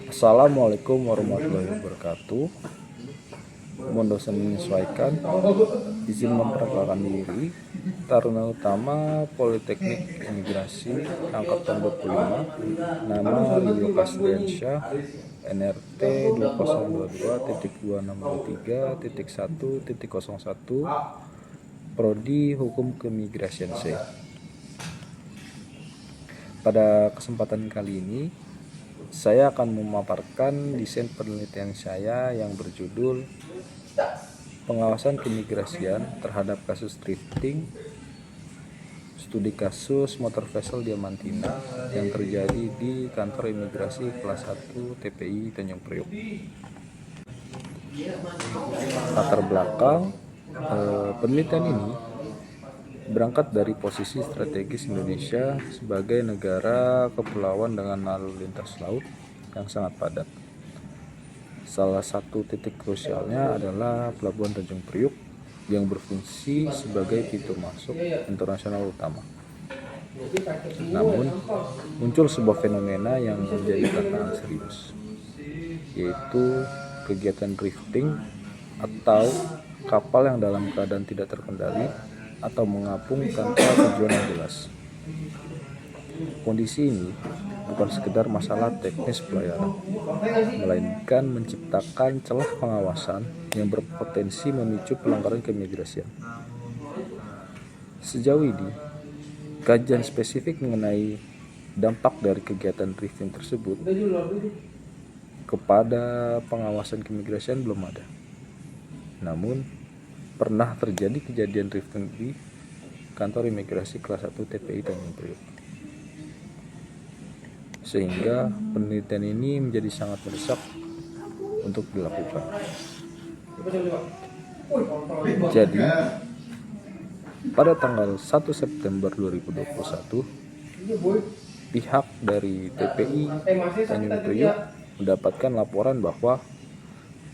Assalamualaikum warahmatullahi wabarakatuh. Mohon dosen menyesuaikan. Izin memperkenalkan diri. Taruna Utama Politeknik Imigrasi Angkatan 25. Nama Rio Kasdiansyah, NRT 2022.2623.1.01, Prodi Hukum Keimigrasian C. Pada kesempatan kali ini saya akan memaparkan desain penelitian saya yang berjudul Pengawasan Keimigrasian terhadap kasus drifting, studi kasus motor vessel Diamantina yang terjadi di kantor imigrasi kelas 1 TPI Tanjung Priok. Latar belakang penelitian ini berangkat dari posisi strategis Indonesia sebagai negara kepulauan dengan lalu lintas laut yang sangat padat. Salah satu titik krusialnya adalah Pelabuhan Tanjung Priok yang berfungsi sebagai pintu masuk internasional utama. Namun, muncul sebuah fenomena yang menjadi tantangan serius, yaitu kegiatan drifting atau kapal yang dalam keadaan tidak terkendali atau mengapung tanpa tujuan yang jelas. Kondisi ini bukan sekedar masalah teknis pelayaran, melainkan menciptakan celah pengawasan yang berpotensi memicu pelanggaran keimigrasian. Sejauh ini, kajian spesifik mengenai dampak dari kegiatan drifting tersebut kepada pengawasan keimigrasian belum ada. Namun, pernah terjadi kejadian drifting di kantor imigrasi kelas 1 TPI Tanjung Priok, sehingga penelitian ini menjadi sangat mendesak untuk dilakukan. Jadi, pada tanggal 1 September 2021, pihak dari TPI Tanjung Priok mendapatkan laporan bahwa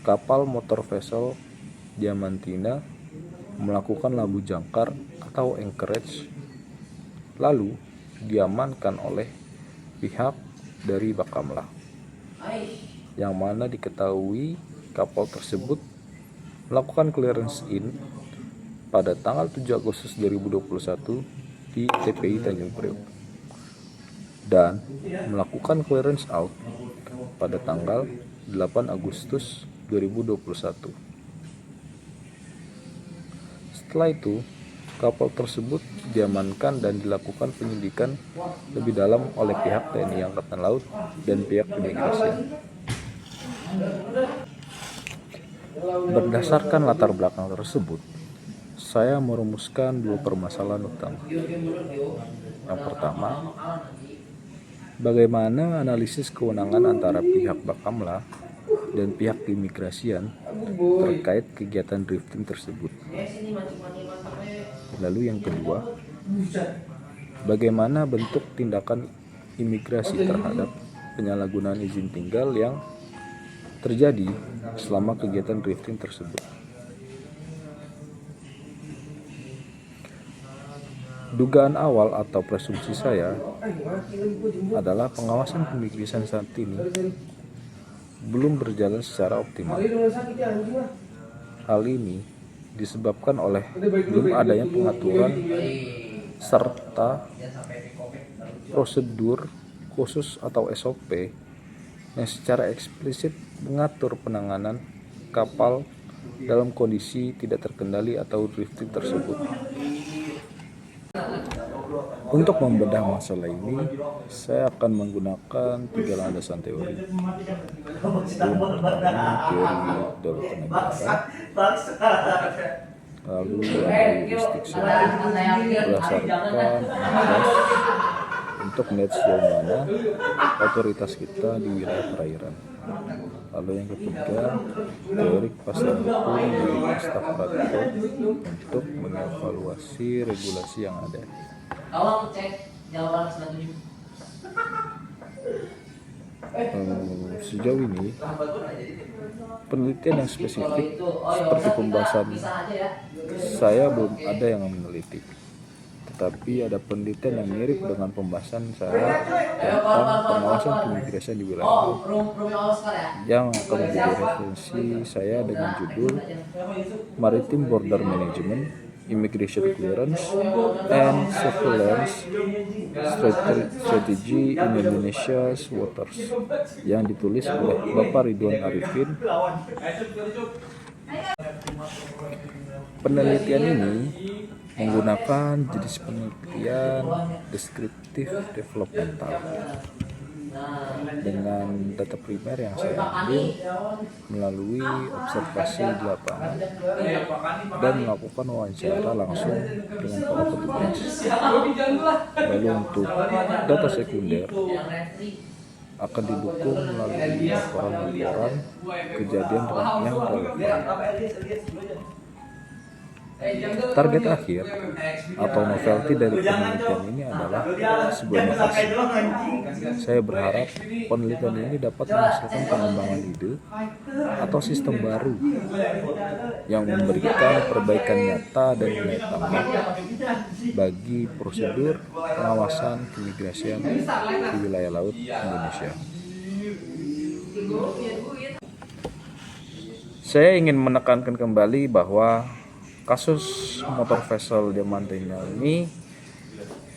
kapal motor vessel Diamantina melakukan labu jangkar atau anchorage, lalu diamankan oleh pihak dari Bakamla, yang mana diketahui kapal tersebut melakukan clearance in pada tanggal 7 Agustus 2021 di TPI Tanjung Priok dan melakukan clearance out pada tanggal 8 Agustus 2021. Setelah itu, kapal tersebut diamankan dan dilakukan penyidikan lebih dalam oleh pihak TNI Angkatan Laut dan pihak imigrasi. Berdasarkan latar belakang tersebut, saya merumuskan dua permasalahan utama. Yang pertama, bagaimana analisis kewenangan antara pihak Bakamla dan pihak keimigrasian terkait kegiatan drifting tersebut. Lalu yang kedua, bagaimana bentuk tindakan imigrasi terhadap penyalahgunaan izin tinggal yang terjadi selama kegiatan drifting tersebut. Dugaan awal atau presumpsi saya adalah pengawasan keimigrasian saat ini belum berjalan secara optimal. Hal ini disebabkan oleh belum adanya pengaturan serta prosedur khusus atau SOP yang secara eksplisit mengatur penanganan kapal dalam kondisi tidak terkendali atau drifting tersebut. Untuk membedah masalah ini, saya akan menggunakan 3 landasan teori. Yang pertama, teori kedaulatan negara, lalu ada jurisdiksi berdasarkan untuk melihat sejauh mana otoritas kita di wilayah perairan. Lalu yang ketiga, teori kepastian hukum dari staf Pratko untuk mengevaluasi regulasi yang ada. Sejauh ini, penelitian yang spesifik seperti pembahasan saya belum ada yang meneliti, tetapi ada penelitian yang mirip dengan pembahasan saya tentang pengawasan keimigrasian di wilayah laut yang akan menjadi referensi saya dengan judul Maritime Border Management, Immigration Clearance, and Surveillance Strategy in Indonesia's Waters yang ditulis oleh Bapak Ridwan Arifin. Penelitian ini menggunakan jenis penelitian deskriptif developmental dengan data primer yang saya ambil melalui observasi di lapangan dan melakukan wawancara langsung dengan para petugas. Lalu untuk data sekunder akan didukung melalui laporan-laporan kejadian yang relevan. Target akhir atau novelty dari penelitian ini adalah sebuah inovasi. Saya berharap penelitian ini dapat menghasilkan pengembangan ide atau sistem baru yang memberikan perbaikan nyata dan nilai tambah bagi prosedur pengawasan keimigrasian di wilayah laut Indonesia. Saya ingin menekankan kembali bahwa kasus motor vessel Diamantina ini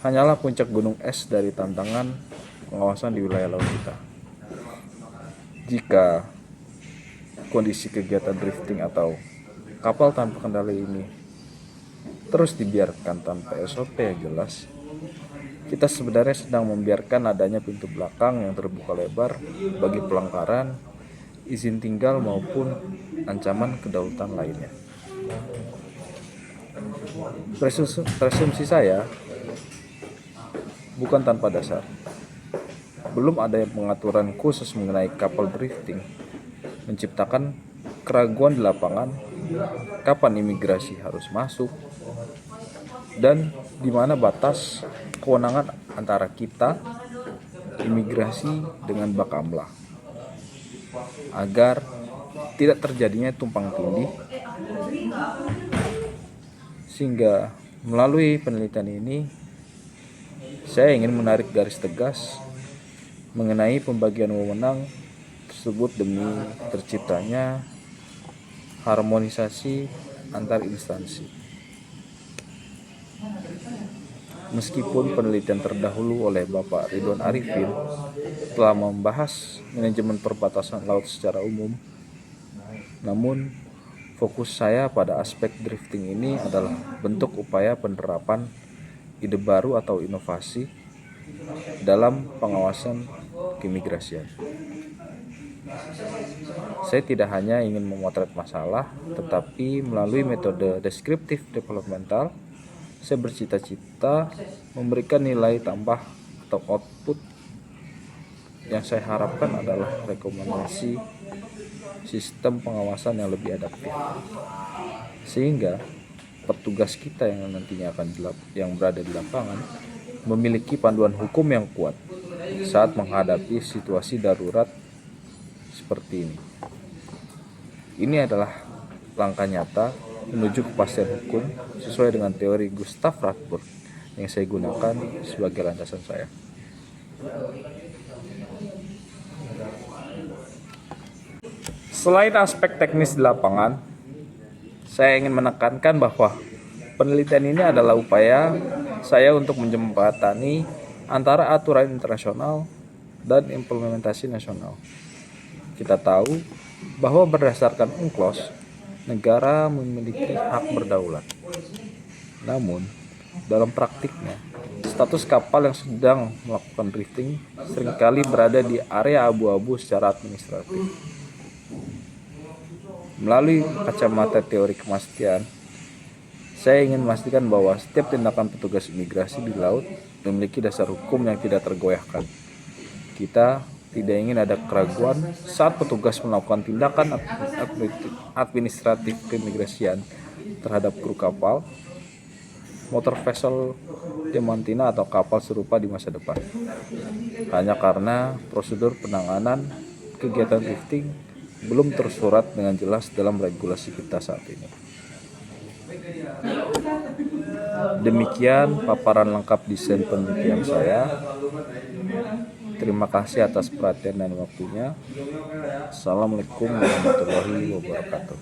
hanyalah puncak gunung es dari tantangan pengawasan di wilayah laut kita. Jika kondisi kegiatan drifting atau kapal tanpa kendali ini terus dibiarkan tanpa SOP yang jelas, kita sebenarnya sedang membiarkan adanya pintu belakang yang terbuka lebar bagi pelanggaran izin tinggal maupun ancaman kedaulatan lainnya. Presumpsi saya bukan tanpa dasar. Belum ada pengaturan khusus mengenai kapal drifting menciptakan keraguan di lapangan kapan imigrasi harus masuk dan di mana batas kewenangan antara kita imigrasi dengan Bakamla agar tidak terjadinya tumpang tindih. Sehingga melalui penelitian ini saya ingin menarik garis tegas mengenai pembagian wewenang tersebut demi terciptanya harmonisasi antar instansi. Meskipun penelitian terdahulu oleh Bapak Ridwan Arifin telah membahas manajemen perbatasan laut secara umum, namun fokus saya pada aspek drifting ini adalah bentuk upaya penerapan ide baru atau inovasi dalam pengawasan keimigrasian. Saya tidak hanya ingin memotret masalah, tetapi melalui metode deskriptif developmental, saya bercita-cita memberikan nilai tambah atau output yang saya harapkan adalah rekomendasi sistem pengawasan yang lebih adaptif, sehingga petugas kita yang nantinya yang berada di lapangan memiliki panduan hukum yang kuat saat menghadapi situasi darurat seperti ini. Ini adalah langkah nyata menuju kepastian hukum sesuai dengan teori Gustav Radford yang saya gunakan sebagai landasan saya. Selain aspek teknis di lapangan, saya ingin menekankan bahwa penelitian ini adalah upaya saya untuk menjembatani antara aturan internasional dan implementasi nasional. Kita tahu bahwa berdasarkan UNCLOS, negara memiliki hak berdaulat. Namun, dalam praktiknya, status kapal yang sedang melakukan drifting seringkali berada di area abu-abu secara administratif. Melalui kacamata teori kemastian, saya ingin memastikan bahwa setiap tindakan petugas imigrasi di laut memiliki dasar hukum yang tidak tergoyahkan. Kita tidak ingin ada keraguan saat petugas melakukan tindakan administratif keimigrasian terhadap kru kapal, motor vessel Diamantina atau kapal serupa di masa depan. Hanya karena prosedur penanganan kegiatan drifting belum tersurat dengan jelas dalam regulasi kita saat ini. Demikian paparan lengkap desain penelitian saya. Terima kasih atas perhatian dan waktunya. Assalamualaikum warahmatullahi wabarakatuh.